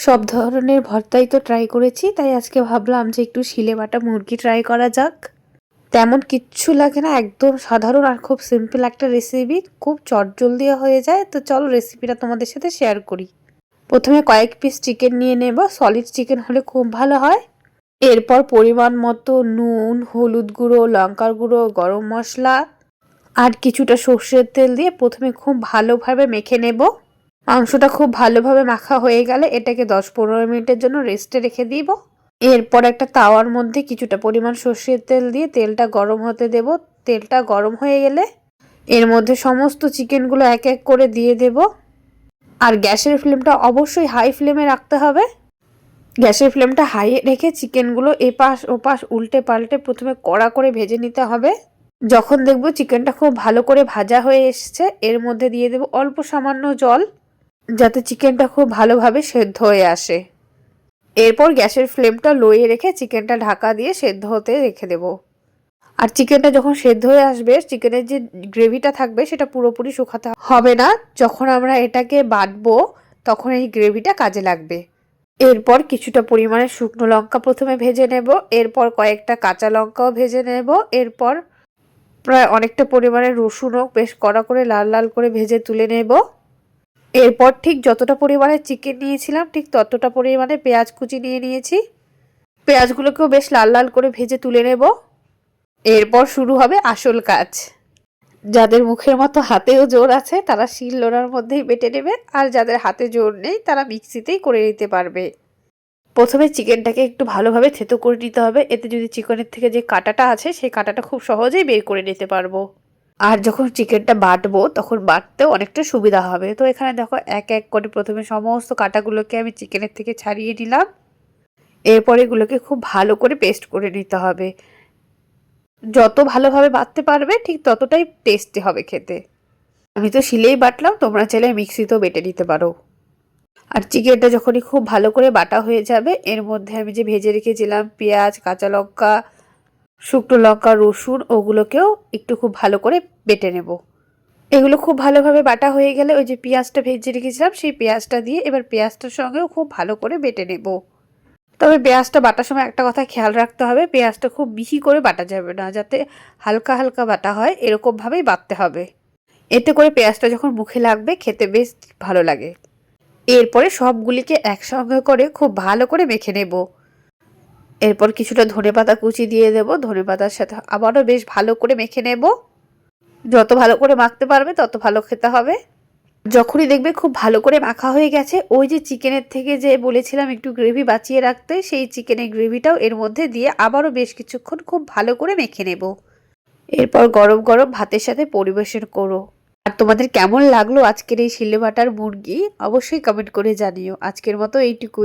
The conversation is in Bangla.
সব ধরনের ভর্তাই তো ট্রাই করেছি, তাই আজকে ভাবলাম যে একটু শিলে বাটা মুরগি ট্রাই করা যাক। তেমন কিচ্ছু লাগে না, একদম সাধারণ আর খুব সিম্পল একটা রেসিপি, খুব চটজলদি হয়ে যায়। তো চলো রেসিপিটা তোমাদের সাথে শেয়ার করি। প্রথমে কয়েক পিস চিকেন নিয়ে নেব, সলিড চিকেন হলে খুব ভালো হয়। এরপর পরিমাণ মতো নুন, হলুদ গুঁড়ো, লঙ্কার গুঁড়ো, গরম মশলা আর কিছুটা সর্ষের তেল দিয়ে প্রথমে খুব ভালোভাবে মেখে নেব। মাংসটা খুব ভালোভাবে মাখা হয়ে গেলে এটাকে 10-15 মিনিটের জন্য রেস্টে রেখে দিব। এরপর একটা তাওয়ার মধ্যে কিছুটা পরিমাণ সর্ষের তেল দিয়ে তেলটা গরম হতে দেব। তেলটা গরম হয়ে গেলে এর মধ্যে সমস্ত চিকেনগুলো এক এক করে দিয়ে দেব। আর গ্যাসের ফ্লেমটা অবশ্যই হাই ফ্লেমে রাখতে হবে। গ্যাসের ফ্লেমটা হাই রেখে চিকেনগুলো এপাশ ওপাশ উল্টে পাল্টে প্রথমে কড়া করে ভেজে নিতে হবে। যখন দেখব চিকেনটা খুব ভালো করে ভাজা হয়ে এসছে, এর মধ্যে দিয়ে দেব অল্প সামান্য জল, যাতে চিকেনটা খুব ভালোভাবে সেদ্ধ হয়ে আসে। এরপর গ্যাসের ফ্লেমটা লোয়ে রেখে চিকেনটা ঢাকা দিয়ে সেদ্ধ হতে রেখে দেব। আর চিকেনটা যখন সেদ্ধ হয়ে আসবে, চিকেনের যে গ্রেভিটা থাকবে সেটা পুরোপুরি শুকাতে হবে না। যখন আমরা এটাকে বাটবো তখন এই গ্রেভিটা কাজে লাগবে। এরপর কিছুটা পরিমাণে শুকনো লঙ্কা প্রথমে ভেজে নেব, এরপর কয়েকটা কাঁচা লঙ্কাও ভেজে নেব, এরপর প্রায় অনেকটা পরিমাণে রসুনও বেশ কড়া করে লাল লাল করে ভেজে তুলে নেব। এরপর ঠিক যতটা পরিমাণে চিকেন নিয়েছিলাম ঠিক ততটা পরিমাণে পেঁয়াজ কুচি নিয়ে নিয়েছি। পেঁয়াজগুলোকেও বেশ লাল লাল করে ভেজে তুলে নেব। এরপর শুরু হবে আসল কাজ। যাদের মুখের মতো হাতেও জোর আছে তারা শিলনোড়ার মধ্যেই বেটে নেবে, আর যাদের হাতে জোর নেই তারা মিক্সিতেই করে নিতে পারবে। প্রথমে চিকেনটাকে একটু ভালোভাবে থেতো করে নিতে হবে, এতে যদি চিকেনের থেকে যে কাঁটাটা আছে সেই কাঁটাটা খুব সহজেই বের করে নিতে পারবো। আর যখন চিকেনটা বাটবো তখন বাটতেও অনেকটা সুবিধা হবে। তো এখানে দেখো এক এক করে প্রথমে সমস্ত কাঁটাগুলোকে আমি চিকেনের থেকে ছাড়িয়ে নিলাম। এরপর এগুলোকে খুব ভালো করে পেস্ট করে নিতে হবে। যত ভালোভাবে বাটতে পারবে ঠিক ততটাই টেস্টি হবে খেতে। আমি তো শিলেই বাটলাম, তোমরা চাইলে মিক্সিতেও বেটে নিতে পারো। আর চিকেনটা যখনই খুব ভালো করে বাটা হয়ে যাবে, এর মধ্যে আমি যে ভেজে রেখেছিলাম পেঁয়াজ, কাঁচা লঙ্কা, শুকনো লঙ্কা, রসুন, ওগুলোকেও একটু খুব ভালো করে বেটে নেব। এগুলো খুব ভালোভাবে বাটা হয়ে গেলে ওই যে পেঁয়াজটা ভেজে রেখেছিলাম সেই পেঁয়াজটা দিয়ে এবার পেঁয়াজটার সঙ্গেও খুব ভালো করে বেটে নেব। তবে পেঁয়াজটা বাটার সময় একটা কথা খেয়াল রাখতে হবে, পেঁয়াজটা খুব মিহি করে বাটা যাবে না, যাতে হালকা হালকা বাটা হয় এরকমভাবেই বাটতে হবে। এতে করে পেঁয়াজটা যখন মুখে লাগবে খেতে বেশ ভালো লাগে। এরপরে সবগুলিকে একসঙ্গে করে খুব ভালো করে মেখে নেব। এরপর কিছুটা ধনেপাতা কুচি দিয়ে দেব, ধনেপাতার সাথে আবারও বেশ ভালো করে মেখে নেব। যত ভালো করে মাখতে পারবে তত ভালো খেতে হবে। যখনই দেখবে খুব ভালো করে মাখা হয়ে গেছে, ওই যে চিকেনের থেকে যে বলেছিলাম একটু গ্রেভি বাঁচিয়ে রাখতে, সেই চিকেনের গ্রেভিটাও এর মধ্যে দিয়ে আবারও বেশ কিছুক্ষণ খুব ভালো করে মেখে নেব। এরপর গরম গরম ভাতের সাথে পরিবেশন করো। আর তোমাদের কেমন লাগলো আজকের এই শিলে বাটার মুরগি অবশ্যই কমেন্ট করে জানিও। আজকের মতো এইটুকুই।